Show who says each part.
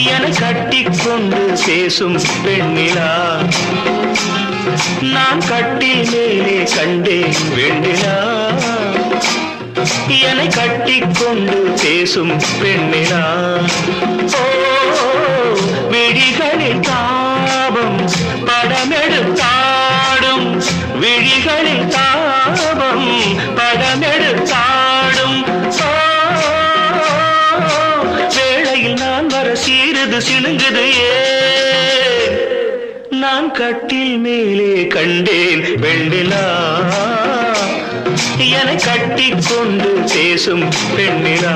Speaker 1: என கட்டிக்கொண்டு பேசும் பெண்ணிலா நான் கட்டில் மேலே கண்டேன் வெண்ணிலா என கட்டிக்கொண்டு பேசும் பெண்ணிலா ஓ விழிகளில் தாபம் படமெடுத்தாடும் விழிகளில் தாபம் படமெடுத்தாடும் வேளையில் நான் வர சீருது சிணுங்குது நான் கட்டில் மேலே கண்டேன் வெண்ணிலா என கட்டிக்கொண்டு பேசும் பெண்ணிலா